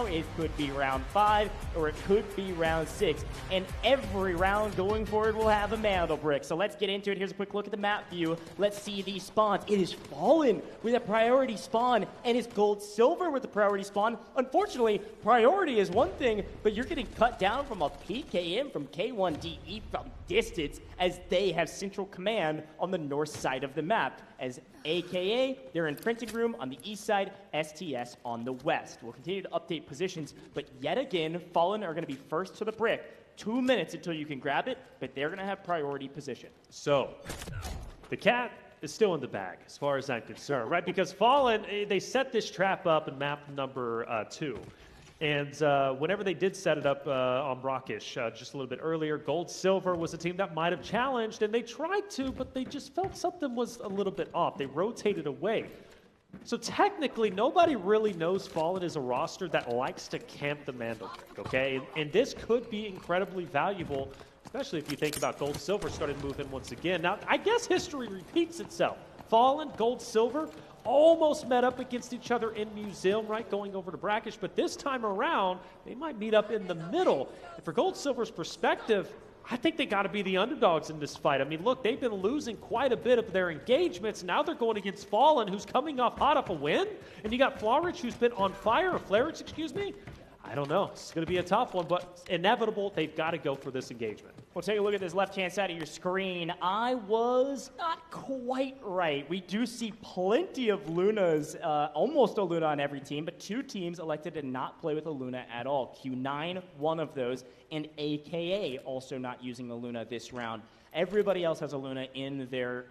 It could be round 5, or it could be round 6. And every round going forward will have a Mantle Brick. So let's get into it. Here's a quick look at the map view. Let's see these spawns. It is Fallen with a priority spawn, and it's Gold Silver with a priority spawn. Unfortunately, priority is one thing, but you're getting cut down from a PKM from K1DE from distance, as they have central command on the north side of the map. As AKA, they're in Printing Room on the east side, STS on the west. We'll continue to update positions, but yet again, Fallen are going to be first to the brick. 2 minutes until you can grab it, but they're going to have priority position. So, the cat is still in the bag, as far as I'm concerned, right? Because Fallen, they set this trap up in map number 2. And whenever they did set it up on Brockish just a little bit earlier, Gold Silver was a team that might have challenged, and they tried to, but they just felt something was a little bit off. They rotated away. So technically, nobody really knows Fallen is a roster that likes to camp the Mantle Brick, okay? And this could be incredibly valuable, especially if you think about Gold Silver started moving once again. Now, I guess history repeats itself. Fallen, Gold Silver, almost met up against each other in Museum, right, going over to Brackish, but this time around, they might meet up in the middle. And for Gold Silver's perspective, I think they got to be the underdogs in this fight. I mean, look, they've been losing quite a bit of their engagements. Now they're going against Fallen, who's coming off hot off a win, and you got Flarich, who's been on fire, or Flarich, excuse me. I don't know. It's going to be a tough one, but inevitable. They've got to go for this engagement. Well, take a look at this left-hand side of your screen. I was not quite right. We do see plenty of Lunas, almost a Luna on every team, but 2 teams elected to not play with a Luna at all. Q9, one of those, and AKA also not using the Luna this round. Everybody else has a Luna in their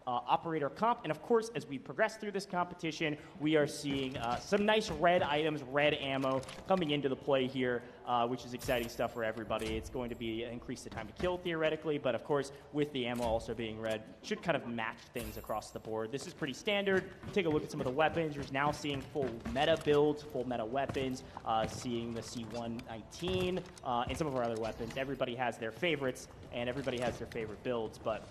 operator comp. And of course, as we progress through this competition, we are seeing some nice red items, red ammo coming into the play here, which is exciting stuff for everybody. It's going to be increase the time to kill theoretically, but of course, with the ammo also being red, should kind of match things across the board. This is pretty standard. Take a look at some of the weapons. You're now seeing full meta builds, full meta weapons, seeing the C119, and some of our other weapons. Everybody has their favorites, and everybody has their favorite builds, but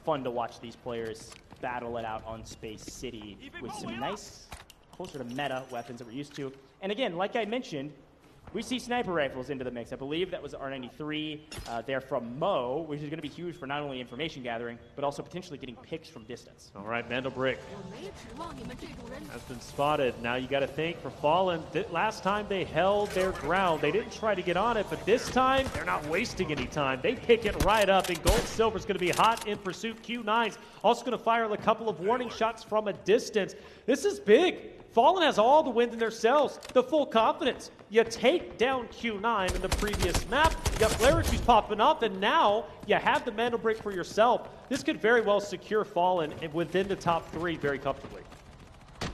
fun to watch these players battle it out on Space City with some nice, closer to meta weapons that we're used to. And again, like I mentioned, we see sniper rifles into the mix. I believe that was R93. They're from Mo, which is going to be huge for not only information gathering, but also potentially getting picks from distance. All right, Mantle Brick has been spotted. Now you got to think for Fallen, last time they held their ground. They didn't try to get on it, but this time they're not wasting any time. They pick it right up, and Gold Silver is going to be hot in pursuit. Q9's also going to fire a couple of warning shots from a distance. This is big. Fallen has all the wind in their sails, the full confidence. You take down Q9 in the previous map, you got Flarich who's popping up, and now you have the Mantle Brick for yourself. This could very well secure Fallen within the top 3 very comfortably. You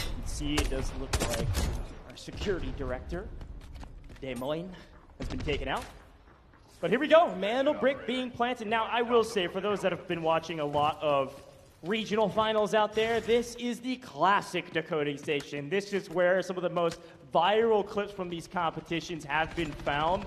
can see it does look like our security director, Des Moines, has been taken out. But here we go, Mantle Brick being planted. Now, I will say, for those that have been watching a lot of regional finals out there, this is the classic decoding station. This is where some of the most viral clips from these competitions have been found.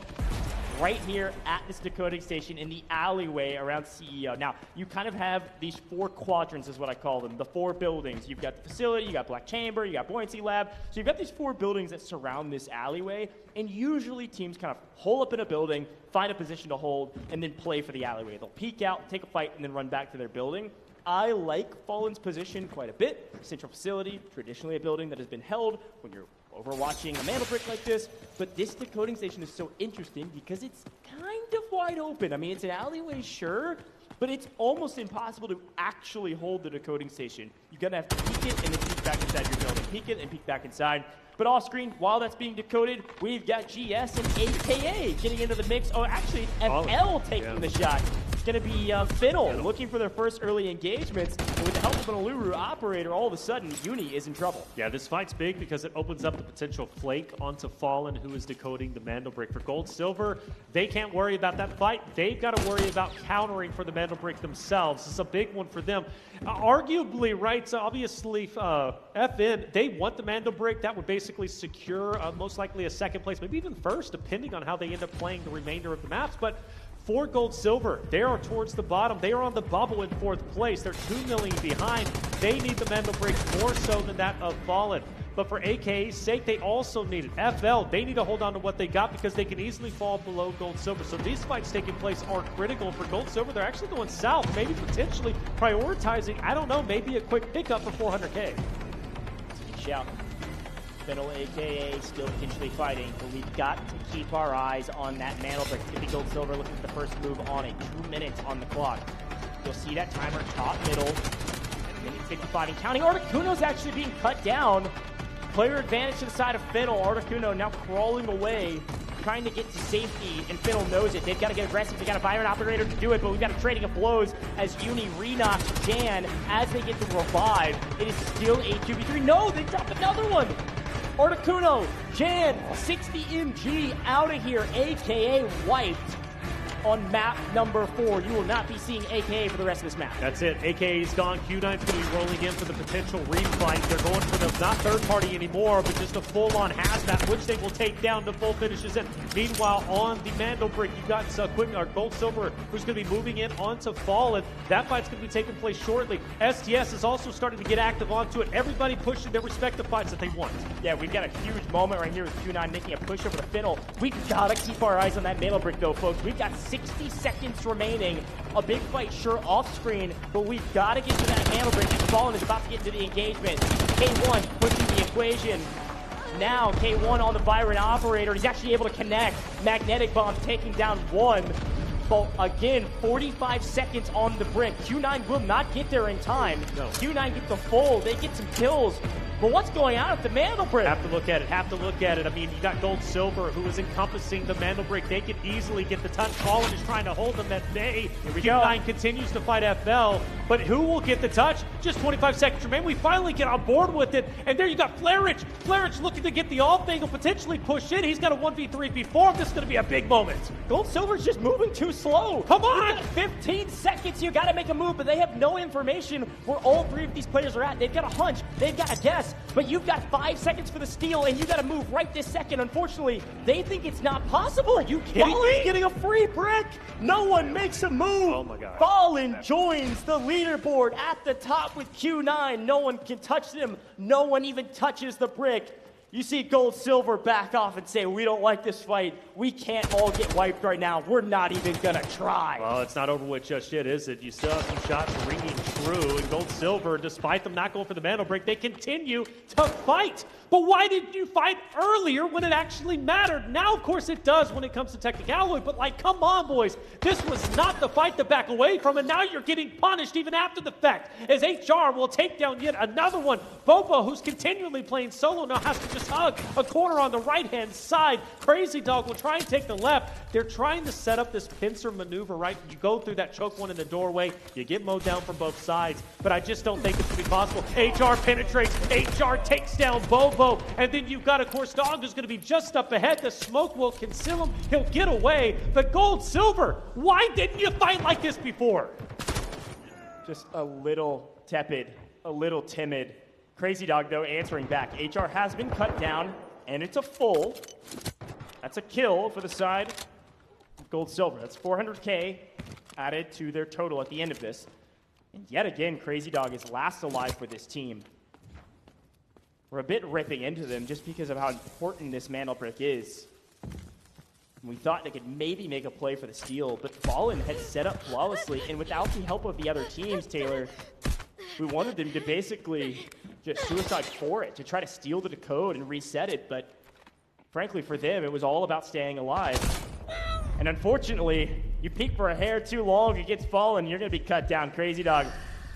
Right here at this decoding station in the alleyway around CEO. Now, you kind of have these 4 quadrants is what I call them, the 4 buildings. You've got the facility, you got Black Chamber, you got Buoyancy Lab. So you've got these 4 buildings that surround this alleyway, and usually teams kind of hole up in a building, find a position to hold, and then play for the alleyway. They'll peek out, take a fight, and then run back to their building. I like Fallen's position quite a bit. Central facility, traditionally a building that has been held when you're overwatching a Mantle Brick like this, but this decoding station is so interesting because it's kind of wide open. I mean, it's an alleyway, sure, but it's almost impossible to actually hold the decoding station. You're gonna have to peek it and then peek back inside your building. Peek it and peek back inside. But off screen, while that's being decoded, we've got GS and AKA getting into the mix. Oh, actually, FL taking the shot. It's going to be Fiddle looking for their first early engagements. And with the help of an Uluru operator, all of a sudden, Uni is in trouble. Yeah, this fight's big because it opens up the potential flake onto Fallen, who is decoding the Mantle Brick. For Gold Silver, they can't worry about that fight. They've got to worry about countering for the Mantle Brick themselves. This is a big one for them. Arguably, right, so obviously, FN, they want the Mantle Brick. That would basically secure most likely a second place, maybe even first, depending on how they end up playing the remainder of the maps. But For Gold Silver, they are towards the bottom. They are on the bubble in 4th place. They're 2 million behind. They need the mental break more so than that of Fallen. But for AKA's sake, they also need it. FL, they need to hold on to what they got because they can easily fall below Gold Silver. So these fights taking place are critical for Gold Silver. They're actually going south, maybe potentially prioritizing, I don't know, maybe a quick pickup for 400K. Good shout. Fiddle, AKA, still potentially fighting, but we've got to keep our eyes on that mantle break. It's going to be Gold Silver looking for the first move on it. 2 minutes on the clock. You'll see that timer top middle. Minute 55 and counting. Articuno's actually being cut down. Player advantage to the side of Fiddle. Articuno now crawling away, trying to get to safety, and Fiddle knows it. They've got to get aggressive. They've got a Byron operator to do it, but we've got a trading of blows as Uni re-knocks Jan as they get to revive. It is still a 2v3. No, they drop another one. Articuno, Jan, 60 MG out of here, AKA wiped on map number 4. You will not be seeing AKA for the rest of this map. That's it. AKA's gone. Q9's going to be rolling in for the potential refight. They're going for the not third party anymore, but just a full-on hazmat, which they will take down to full finishes. And meanwhile, on the Mandel brick, you've got Gold Silver, who's going to be moving in onto Fallen. That fight's going to be taking place shortly. STS is also starting to get active onto it. Everybody pushing their respective fights that they want. Yeah, we've got a huge moment right here with Q9 making a push over the Fiddle. We've got to keep our eyes on that Mandel brick, though, folks. We've got 60 seconds remaining. A big fight, sure, off screen, but we've got to get to that Mandel brick. Fallen is about to get into the engagement. K1 pushing the equation. Now K1 on the Byron operator. He's actually able to connect. Magnetic bomb taking down one. But again, 45 seconds on the brick. Q9 will not get there in time. No. Q9 gets the full. They get some kills. But what's going on at the Mandel brick? Have to look at it. I mean, you got Gold Silver, who is encompassing the Mandel brick. They can easily get the touch. Fallen is trying to hold them at bay. Q9 continues to fight FL, but who will get the touch? Just 25 seconds remain. We finally get on board with it, and there you got Flarich. Flarich looking to get the off angle, potentially push in. He's got a 1v3 before him. This is going to be a big moment. Gold Silver's just moving too slow. Come on! 15 seconds. You got to make a move, but they have no information where all three of these players are at. They've got a hunch. They've got a guess. But you've got 5 seconds for the steal, and you got to move right this second. Unfortunately, they think it's not possible. Are you kidding me? Getting a free brick. No one makes a move. Oh my God. Fallen joins the leaderboard at the top with Q9. No one can touch them. No one even touches the brick. You see Gold Silver back off and say, we don't like this fight. We can't all get wiped right now. We're not even going to try. Well, it's not over with just yet, is it? You still have some shots ringing true. And Gold Silver, despite them not going for the Mandel break, they continue to fight. But why didn't you fight earlier when it actually mattered? Now, of course, it does when it comes to Technicalloy. But, like, come on, boys. This was not the fight to back away from. And now you're getting punished even after the fact. As HR will take down yet another one. Bobo, who's continually playing solo, now has to just hug a corner on the right-hand side. Crazy Dog will try and take the left. They're trying to set up this pincer maneuver, right? You go through that choke one in the doorway. You get mowed down from both sides. But I just don't think it's going to be possible. HR penetrates. HR takes down Bobo. And then you've got, of course, Dog who's going to be just up ahead. The smoke will conceal him. He'll get away. But Gold Silver, why didn't you fight like this before? Just a little tepid, a little timid. Crazy Dog, though, answering back. HR has been cut down, and it's a full. That's a kill for the side of Gold Silver. That's 400K added to their total at the end of this. And yet again, Crazy Dog is last alive for this team. We're a bit ripping into them just because of how important this Mandel brick is. We thought they could maybe make a play for the steal, but Fallen had set up flawlessly, and without the help of the other teams, Taylor, we wanted them to basically just suicide for it, to try to steal the decode and reset it, but frankly for them, it was all about staying alive. And unfortunately, you peek for a hair too long, it gets Fallen, you're going to be cut down. Crazy Dog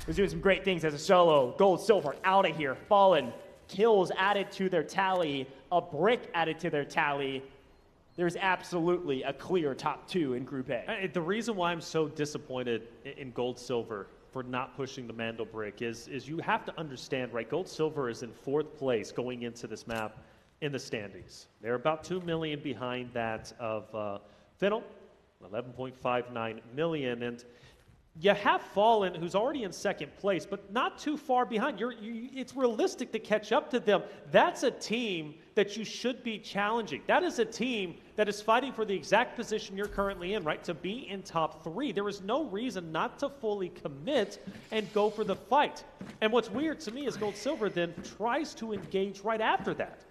was doing some great things as a solo. Gold Silver out of here. Fallen, kills added to their tally, a brick added to their tally. There's absolutely a clear top two in Group A. The reason why I'm so disappointed in Gold Silver for not pushing the Mandel brick is you have to understand, right? Gold Silver is in 4th place going into this map in the standings. They're about 2 million behind that of Finnell, 11.59 million. And you have Fallen, who's already in second place, but not too far behind. It's realistic to catch up to them. That's a team that you should be challenging. That is a team that is fighting for the exact position you're currently in, right? To be in top 3. There is no reason not to fully commit and go for the fight. And what's weird to me is Gold Silver then tries to engage right after that.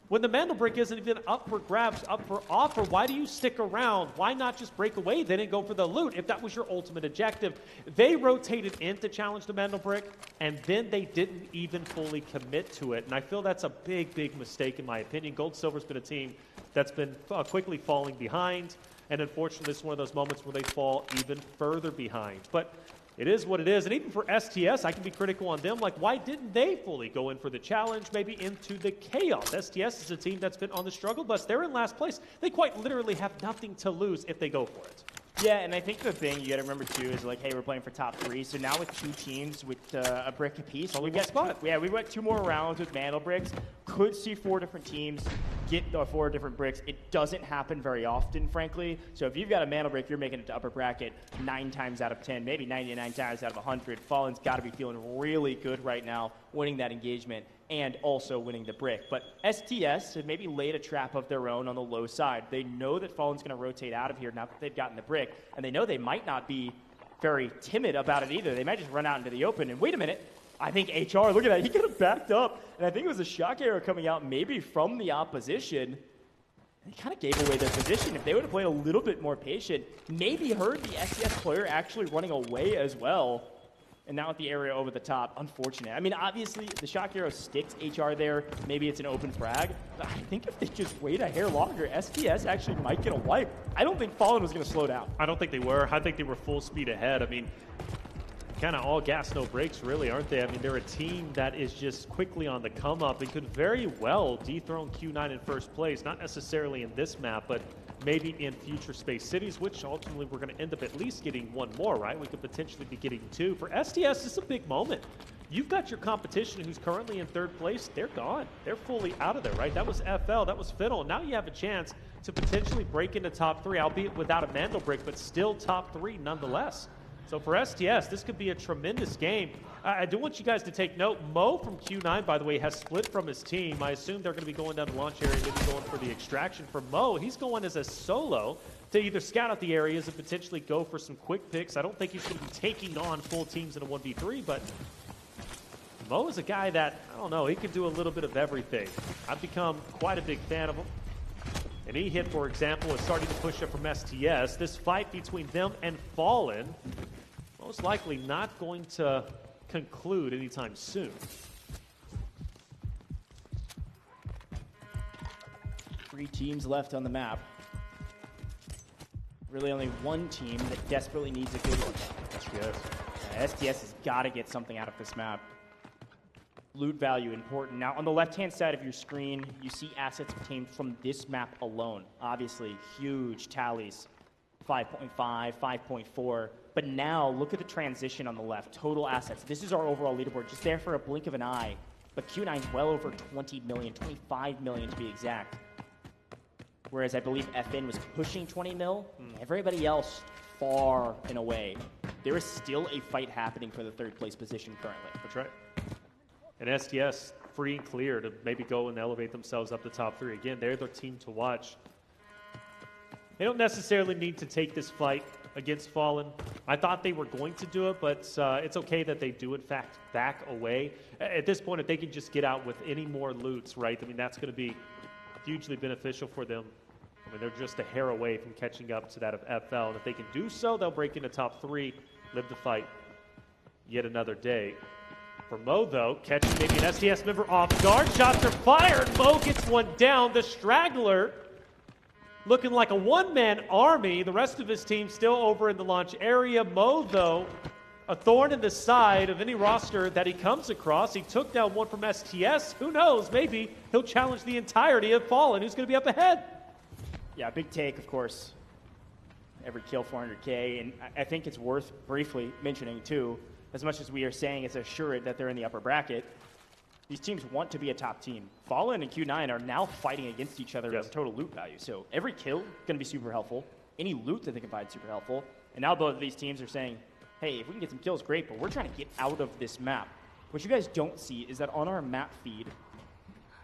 When the Mandel brick isn't even up for grabs, up for offer, why do you stick around? Why not just break away then and go for the loot if that was your ultimate objective? They rotated in to challenge the Mandel brick, and then they didn't even fully commit to it. And I feel that's a big, big mistake in my opinion. Gold Silver's been a team that's been quickly falling behind, and unfortunately, it's one of those moments where they fall even further behind. But it is what it is. And even for STS, I can be critical on them. Like, why didn't they fully go in for the challenge, maybe into the chaos? STS is a team that's been on the struggle bus. They're in last place. They quite literally have nothing to lose if they go for it. Yeah, and I think the thing you got to remember, too, is like, hey, we're playing for top 3. So now with 2 teams with a brick apiece, we get spot. Yeah, we went 2 more rounds with Mandel bricks. Could see 4 different teams get 4 different bricks. It doesn't happen very often, frankly. So if you've got a Mandel brick, you're making it to upper bracket 9 times out of 10, maybe 99 times out of 100. Fallen's got to be feeling really good right now, winning that engagement and also winning the brick. But STS have maybe laid a trap of their own on the low side. They know that Fallen's going to rotate out of here now that they've gotten the brick, and they know they might not be very timid about it either. They might just run out into the open, and wait a minute, I think HR, look at that, he could have backed up, and I think it was a shock arrow coming out maybe from the opposition. He kind of gave away their position. If they would have played a little bit more patient, maybe heard the STS player actually running away as well. And now with the area over the top, unfortunate. I mean, obviously, the shock arrow sticks HR there. Maybe it's an open frag. But I think if they just wait a hair longer, STS actually might get a wipe. I don't think Fallen was going to slow down. I don't think they were. I think they were full speed ahead. I mean, kind of all gas, no brakes, really, aren't they? I mean, they're a team that is just quickly on the come up and could very well dethrone Q9 in first place. Not necessarily in this map, but maybe in future Space Cities, which ultimately we're going to end up at least getting 1 more, right? We could potentially be getting 2. For STS, this is a big moment. You've got your competition who's currently in 3rd place. They're gone. They're fully out of there, right? That was FL. That was Fiddle. Now you have a chance to potentially break into top 3, albeit without a Mandel brick, but still top 3 nonetheless. So for STS, this could be a tremendous game. I do want you guys to take note. Mo from Q9, by the way, has split from his team. I assume they're going to be going down the launch area, maybe going for the extraction. For Mo, he's going as a solo to either scout out the areas and potentially go for some quick picks. I don't think he's going to be taking on full teams in a 1v3, but Mo is a guy that, I don't know, he can do a little bit of everything. I've become quite a big fan of him. And he hit, for example, is starting to push up from STS. This fight between them and Fallen, most likely not going to conclude anytime soon. Three teams left on the map. Really only one team that desperately needs a good one. STS has got to get something out of this map. Loot value important. Now, on the left-hand side of your screen, you see assets obtained from this map alone. Obviously, huge tallies, 5.5, 5.4. But now, look at the transition on the left. Total assets. This is our overall leaderboard, just there for a blink of an eye. But Q9's well over 20 million, 25 million to be exact. Whereas I believe FN was pushing 20 mil. Everybody else far and away. There is still a fight happening for the third place position currently. That's right. And STS free and clear to maybe go and elevate themselves up to top 3. Again, they're the team to watch. They don't necessarily need to take this fight against Fallen. I thought they were going to do it, but it's okay that they do, in fact, back away. At this point, if they can just get out with any more loots, right, I mean, that's going to be hugely beneficial for them. I mean, they're just a hair away from catching up to that of FL. And if they can do so, they'll break into top 3, live to fight yet another day. For Mo, though, catching maybe an STS member off guard. Shots are fired. Mo gets one down. The straggler looking like a one-man army. The rest of his team still over in the launch area. Mo, though, a thorn in the side of any roster that he comes across. He took down one from STS. Who knows? Maybe he'll challenge the entirety of Fallen. Who's going to be up ahead? Yeah, big take, of course. Every kill, 400K. And I think it's worth briefly mentioning, too, as much as we are saying it's assured that they're in the upper bracket, these teams want to be a top team. Fallen and Q9 are now fighting against each other as total loot value. So every kill is going to be super helpful. Any loot that they can find is super helpful. And now both of these teams are saying, hey, if we can get some kills, great, but we're trying to get out of this map. What you guys don't see is that on our map feed,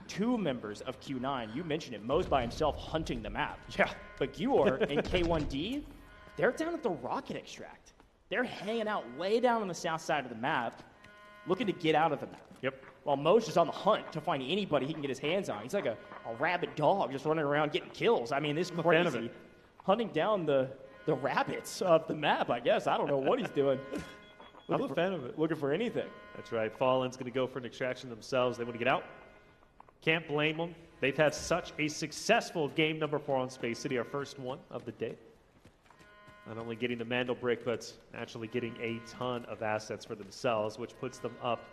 2 members of Q9, you mentioned it, Mo's by himself hunting the map. Yeah. But Gior and K1D, they're down at the rocket extract. They're hanging out way down on the south side of the map, looking to get out of the map. Yep. While Mo's just on the hunt to find anybody he can get his hands on. He's like a rabid dog just running around getting kills. I mean, this is crazy. Hunting down the rabbits of the map, I guess. I don't know what he's doing. I'm a fan of it. Looking for anything. That's right. Fallen's going to go for an extraction themselves. They want to get out. Can't blame them. They've had such a successful game number 4 on Space City, our first one of the day. Not only getting the Mandel brick, but actually getting a ton of assets for themselves, which puts them up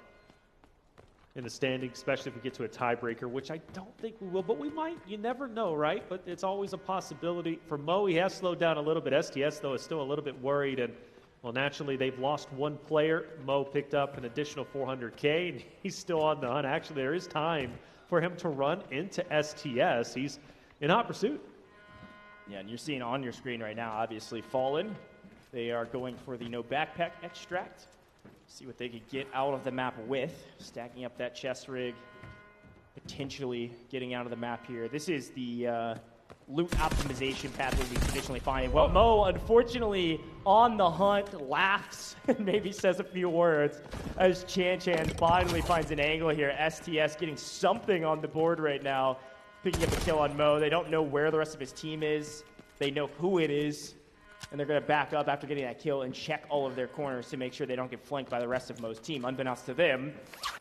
in the standing, especially if we get to a tiebreaker, which I don't think we will, but we might. You never know, right? But it's always a possibility. For Mo, he has slowed down a little bit. STS, though, is still a little bit worried, and, well, naturally, they've lost 1 player. Mo picked up an additional 400K, and he's still on the hunt. Actually, there is time for him to run into STS. He's in hot pursuit. Yeah, and you're seeing on your screen right now, obviously, Fallen. They are going for the no backpack extract. See what they could get out of the map with. Stacking up that chest rig. Potentially getting out of the map here. This is the loot optimization pathway we traditionally find. Well, Mo, unfortunately, on the hunt, laughs and maybe says a few words as Chan finally finds an angle here. STS getting something on the board right now. Picking up a kill on Mo. They don't know where the rest of his team is. They know who it is. And they're going to back up after getting that kill and check all of their corners to make sure they don't get flanked by the rest of Mo's team. Unbeknownst to them,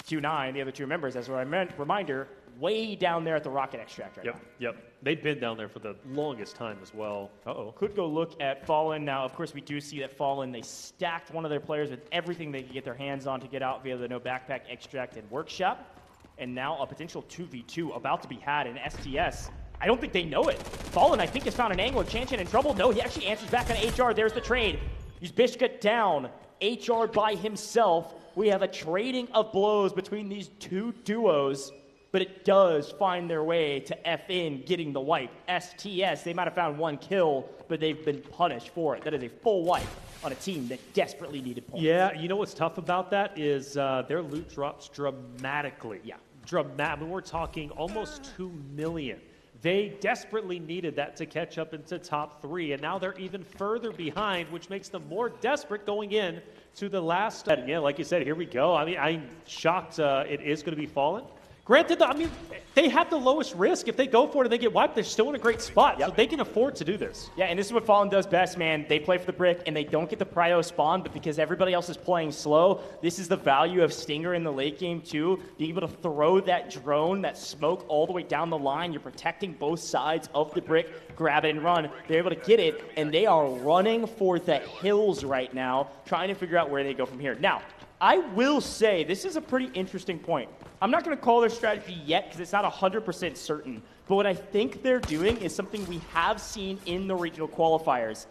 Q9, the other 2 members, as a reminder, way down there at the rocket extract right now. Yep. They've been down there for the longest time as well. Could go look at Fallen. Now, of course, we do see that Fallen, they stacked one of their players with everything they could get their hands on to get out via the no backpack extract and workshop. And now a potential 2v2 about to be had in STS. I don't think they know it. Fallen, I think, has found an angle. Chan in trouble. No, he actually answers back on HR. There's the trade. He's Bishka down. HR by himself. We have a trading of blows between these 2 duos, but it does find their way to FN getting the wipe. STS, they might have found 1 kill, but they've been punished for it. That is a full wipe on a team that desperately needed points. Yeah, you know what's tough about that is their loot drops dramatically. Yeah. I mean, we're talking almost 2 million. They desperately needed that to catch up into top 3, and now they're even further behind, which makes them more desperate going in to the last. Yeah, like you said, here we go. I mean, I'm shocked it is going to be Fallen. Granted, I mean, they have the lowest risk. If they go for it and they get wiped, they're still in a great spot. Yep. So they can afford to do this. Yeah, and this is what Fallen does best, man. They play for the brick, and they don't get the prio spawn, but because everybody else is playing slow, this is the value of Stinger in the late game, too. Being able to throw that drone, that smoke all the way down the line. You're protecting both sides of the brick. Grab it and run. They're able to get it, and they are running for the hills right now, trying to figure out where they go from here. Now, I will say this is a pretty interesting point. I'm not going to call their strategy yet because it's not 100% certain. But what I think they're doing is something we have seen in the regional qualifiers.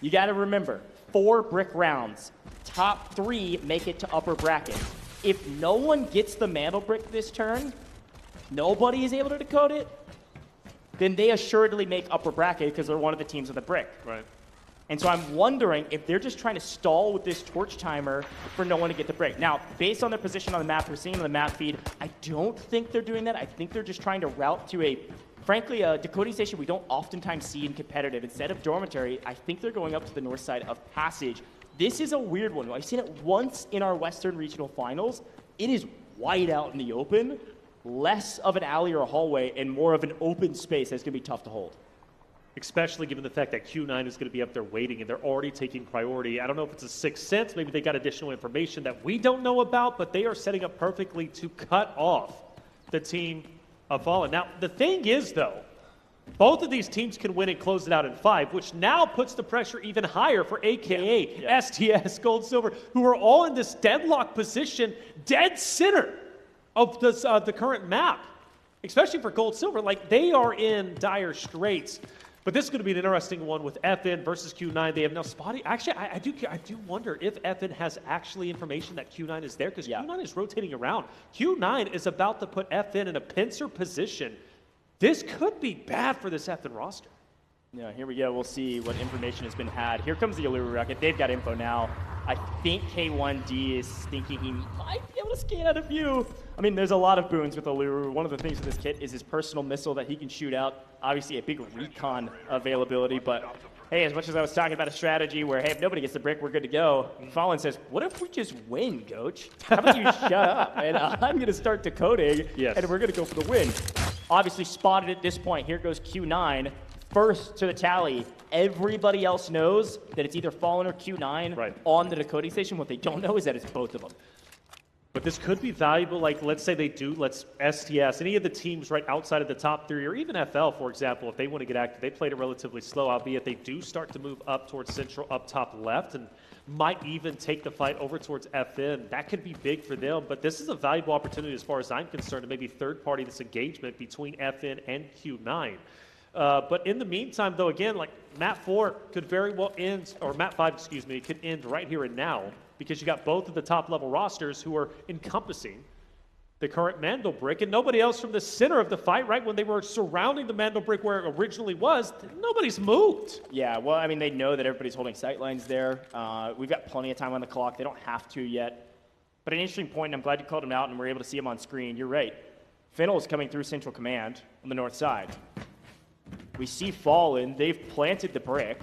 You got to remember, 4 brick rounds. Top 3 make it to upper bracket. If no one gets the mantle brick this turn, nobody is able to decode it, then they assuredly make upper bracket because they're one of the teams with a brick. Right. And so I'm wondering if they're just trying to stall with this torch timer for no one to get the break. Now, based on their position on the map, we're seeing on the map feed, I don't think they're doing that. I think they're just trying to route to frankly, a decoding station we don't oftentimes see in competitive. Instead of dormitory, I think they're going up to the north side of Passage. This is a weird one. I've seen it once in our Western Regional Finals. It is wide out in the open, less of an alley or a hallway, and more of an open space that's going to be tough to hold. Especially given the fact that Q9 is going to be up there waiting, and they're already taking priority. I don't know if it's a sixth sense. Maybe they got additional information that we don't know about, but they are setting up perfectly to cut off the team of Fallen. Now, the thing is, though, both of these teams can win and close it out in 5, which now puts the pressure even higher for AKA, STS, Gold, Silver, who are all in this deadlock position, dead center of this, the current map, especially for Gold, Silver. Like, they are in dire straits. But this is going to be an interesting one with FN versus Q9. They have now spotted. Actually, I do wonder if FN has actually information that Q9 is there, because Q9 is rotating around. Q9 is about to put FN in a pincer position. This could be bad for this FN roster. Yeah, here we go. We'll see what information has been had. Here comes the Allure rocket. They've got info now. I think K1D is thinking he might be able to scan out a few. I mean, there's a lot of boons with Allure. One of the things with this kit is his personal missile that he can shoot out. Obviously, a big recon availability, but hey, as much as I was talking about a strategy where, hey, if nobody gets the brick, we're good to go, Fallen says, what if we just win, coach? How about you shut up? And I'm going to start decoding, and we're going to go for the win. Obviously spotted at this point. Here goes Q9. First to the tally. Everybody else knows that it's either Fallen or Q9 on the decoding station. What they don't know is that it's both of them. But this could be valuable, like let's say they do, STS, any of the teams right outside of the top three, or even FL, for example, if they want to get active, they played it relatively slow, albeit they do start to move up towards central, up top left, and might even take the fight over towards FN. That could be big for them, but this is a valuable opportunity as far as I'm concerned to maybe third-party this engagement between FN and Q9. But in the meantime, though, again, like map 4 could very well end, or map 5, excuse me, could end right here and now, because you got both of the top-level rosters who are encompassing the current Mandel brick, and nobody else from the center of the fight, right, when they were surrounding the Mandel brick where it originally was, nobody's moved. Yeah, well, I mean, they know that everybody's holding sight lines there. We've got plenty of time on the clock. They don't have to yet. But an interesting point, and I'm glad you called him out and we're able to see him on screen. You're right. Fennel's coming through Central Command on the north side. We see Fallen. They've planted the brick.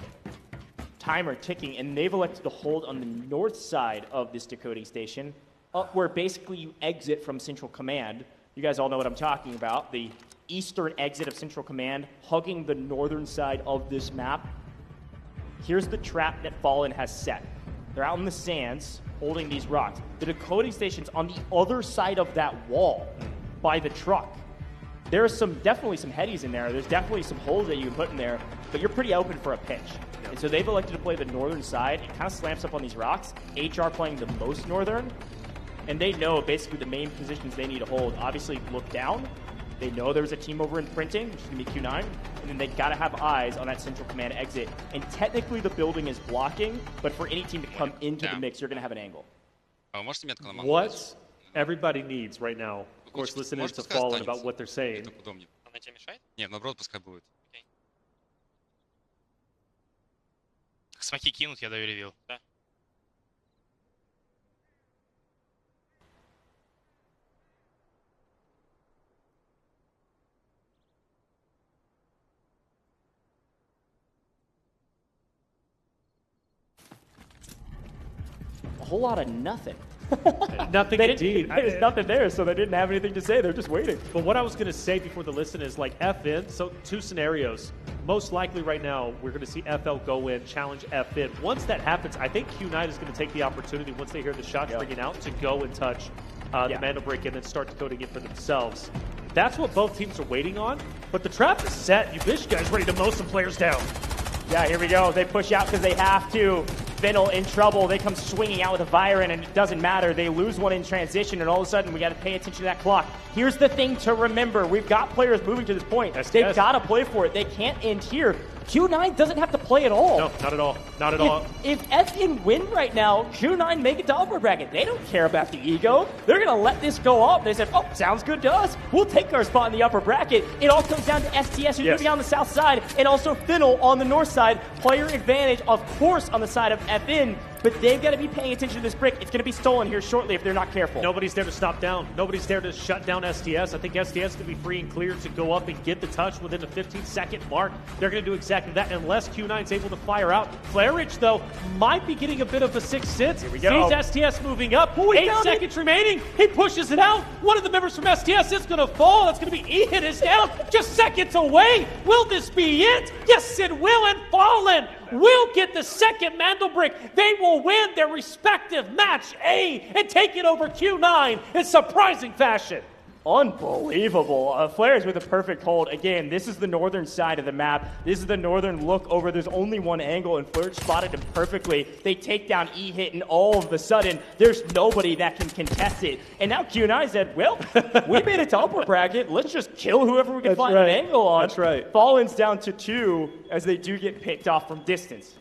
Timer ticking, and they've elected to hold on the north side of this decoding station, up where basically you exit from Central Command. You guys all know what I'm talking about. The eastern exit of Central Command, hugging the northern side of this map. Here's the trap that Fallen has set. They're out in the sands, holding these rocks. The decoding station's on the other side of that wall, by the truck. There's definitely some headies in there. There's definitely some holes that you can put in there, but you're pretty open for a pitch. And so they've elected to play the northern side. It kind of slams up on these rocks. HR playing the most northern, and they know basically the main positions they need to hold. Obviously, look down. They know there's a team over in printing, which is going to be Q9, and then they got to have eyes on that Central Command exit. And technically, the building is blocking, but for any team to come into the mix, you're going to have an angle. What everybody needs right now, of course, listening to Fallen about what they're saying. Нет, наоборот, пускай будет. Смоки кинуть, я даю ревил, да? A whole lot of nothing. Nothing indeed. There's nothing there, so they didn't have anything to say. They're just waiting. But what I was going to say before the listen is like FN, so two scenarios. Most likely right now, we're going to see FL go in, challenge FN. Once that happens, I think Q9 is going to take the opportunity, once they hear the shots ringing out, to go and touch the Mandel break and then start decoding it for themselves. That's what both teams are waiting on. But the trap is set. You bitch guys ready to mow some players down. Yeah, here we go. They push out because they have to. Fennel in trouble. They come swinging out with a Viren, and it doesn't matter. They lose one in transition, and all of a sudden, we got to pay attention to that clock. Here's the thing to remember. We've got players moving to this point. They've got to play for it. They can't end here. Q9 doesn't have to play at all. No, not at all. Not at all. If FN win right now, Q9 make it to upper bracket. They don't care about the ego. They're going to let this go up. They said, oh, sounds good to us. We'll take our spot in the upper bracket. It all comes down to STS, who's moving on the south side, and also Fennel on the north side. Player advantage, of course, on the side of FN. But they've got to be paying attention to this brick. It's going to be stolen here shortly if they're not careful. Nobody's there to stop down. Nobody's there to shut down STS. I think STS can be free and clear to go up and get the touch within the 15-second mark. They're going to do exactly that unless Q9's able to fire out. Flarich, though, might be getting a bit of a sixth sense. Here we go. Sees STS moving up. 8 seconds remaining. He pushes it out. One of the members from STS is going to fall. That's going to be E-Hit is down. Just seconds away. Will this be it? Yes, it will. And Fallen will get the second Mandel brick. They will win their respective match A and take it over Q9 in surprising fashion. Unbelievable. Flares with a perfect hold. Again, this is the northern side of the map. This is the northern look over. There's only one angle, and Flair spotted him perfectly. They take down E-Hit, and all of a sudden, there's nobody that can contest it. And now Q9 said, well, we made it to upper bracket. Let's just kill whoever we can find an angle on. That's right. Fallen's down to 2 as they do get picked off from distance.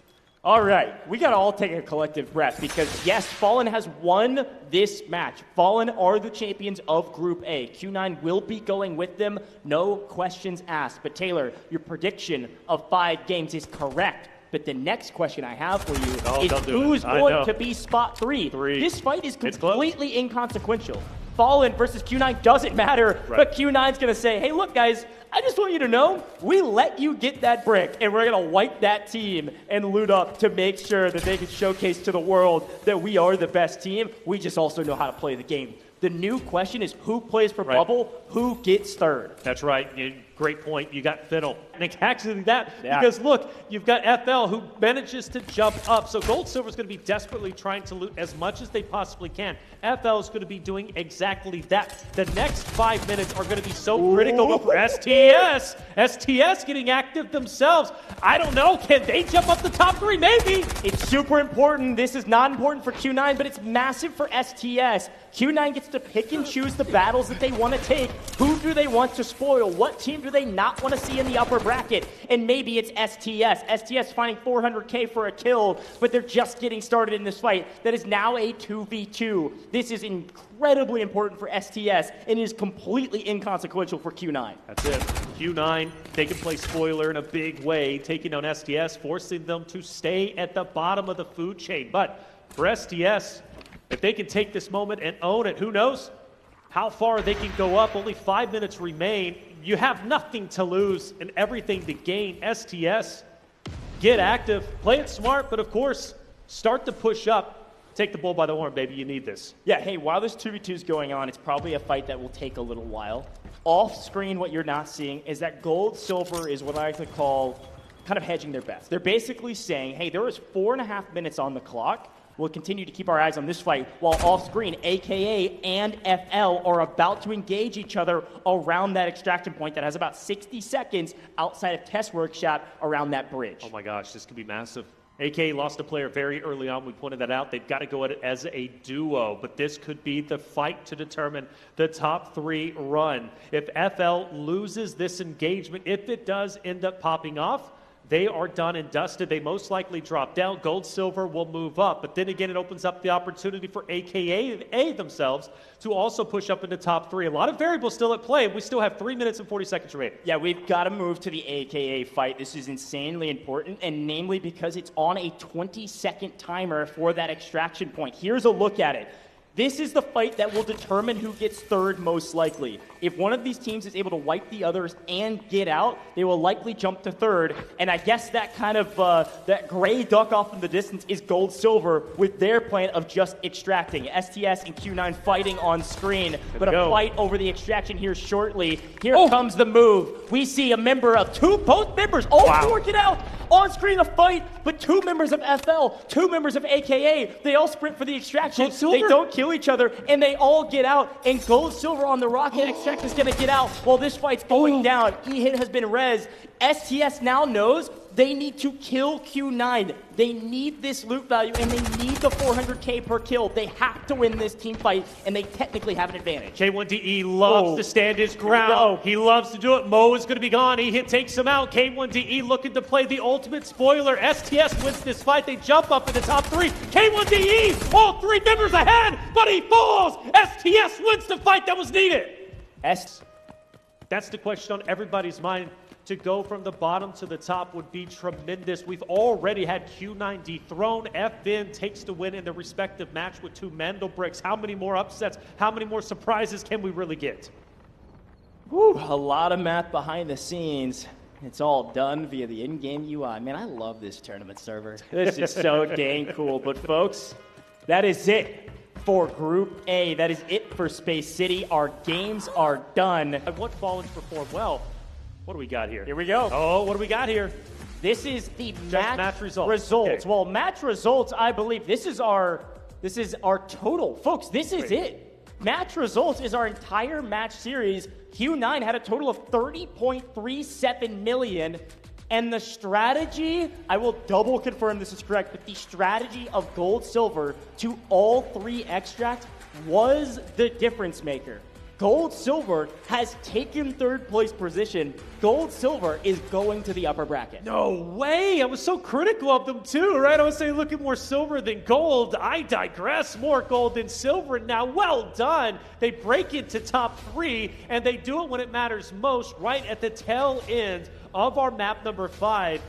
All right, we got to all take a collective breath because, yes, Fallen has won this match. Fallen are the champions of Group A. Q9 will be going with them, no questions asked. But Taylor, your prediction of 5 games is correct. But the next question I have for you is who's going to be spot 3? This fight is completely inconsequential. Fallen versus Q9 doesn't matter, but Q9's going to say, hey, look, guys, I just want you to know, we let you get that brick, and we're going to wipe that team and loot up to make sure that they can showcase to the world that we are the best team. We just also know how to play the game. The new question is who plays for Bubble, who gets third. That's right. Great point. You got Fiddle. And actually that, because look, you've got FL who manages to jump up. So Gold Silver is going to be desperately trying to loot as much as they possibly can. FL is going to be doing exactly that. The next 5 minutes are going to be so critical for STS. STS getting active themselves. I don't know. Can they jump up the top 3? Maybe. It's super important. This is not important for Q9, but it's massive for STS. Q9 gets to pick and choose the battles that they want to take. Who do they want to spoil? What team do they not want to see in the upper bracket? And maybe it's STS. STS finding 400k for a kill, but they're just getting started in this fight. That is now a 2v2. This is incredibly important for STS and is completely inconsequential for Q9. That's it. Q9, they can play spoiler in a big way, taking on STS, forcing them to stay at the bottom of the food chain. But for STS, if they can take this moment and own it, who knows how far they can go up. Only 5 minutes remain. You have nothing to lose and everything to gain. STS, get active, play it smart, but of course, start to push up. Take the bull by the horn, baby. You need this. Yeah, hey, while this 2v2 is going on, it's probably a fight that will take a little while. Off screen, what you're not seeing is that Gold Silver is what I like to call kind of hedging their bets. They're basically saying, hey, there is 4.5 minutes on the clock. We'll continue to keep our eyes on this fight while off-screen, AKA and FL are about to engage each other around that extraction point that has about 60 seconds outside of Test Workshop around that bridge. Oh my gosh, this could be massive. AKA lost a player very early on. We pointed that out. They've got to go at it as a duo, but this could be the fight to determine the top 3 run. If FL loses this engagement, if it does end up popping off, they are done and dusted. They most likely drop down. Gold Silver will move up. But then again, it opens up the opportunity for AKA themselves to also push up into top 3. A lot of variables still at play. We still have 3 minutes and 40 seconds remaining. Yeah, we've got to move to the AKA fight. This is insanely important, and namely because it's on a 20-second timer for that extraction point. Here's a look at it. This is the fight that will determine who gets third most likely. If one of these teams is able to wipe the others and get out, they will likely jump to third. And I guess that kind of, that gray duck off in the distance is Gold Silver with their plan of just extracting. STS and Q9 fighting on screen, but a fight over the extraction here shortly. Here comes the move. We see a member of both members, all 4 get out. On screen a fight, but 2 members of FL, 2 members of AKA, they all sprint for the extraction. They don't kill each other, and they all get out. And Gold Silver on the rocket extraction is going to get out while this fight's going down. E-Hit has been res. STS now knows they need to kill Q9. They need this loot value, and they need the 400k per kill. They have to win this team fight, and they technically have an advantage. K1DE loves to stand his ground. He loves to do it. Mo is going to be gone. E-Hit takes him out. K1DE looking to play the ultimate spoiler. STS wins this fight. They jump up in the top 3. K1DE, all 3 members ahead, but he falls. STS wins the fight that was needed. That's the question on everybody's mind. To go from the bottom to the top would be tremendous. We've already had Q9 dethroned. FN takes the win in their respective match with 2 Mandel bricks. How many more upsets, how many more surprises can we really get? Whew, a lot of math behind the scenes. It's all done via the in-game UI. Man, I love this tournament server. This is so dang cool. But folks, that is it for Group A. That is it for Space City. Our games are done. I want Fallen to perform well. What do we got here? Here we go. Oh, what do we got here? This is the match results. Okay. Well, match results, I believe this is our total. Folks, this is it. Match results is our entire match series. Q9 had a total of 30.37 million. And the strategy, I will double confirm this is correct, but the strategy of Gold Silver to all 3 extracts was the difference maker. Gold Silver has taken third place position. Gold Silver is going to the upper bracket. No way! I was so critical of them too, right? I was saying look at more silver than gold. I digress. More gold than silver. Now, well done. They break into top 3, and they do it when it matters most, right at the tail end of our map number 5.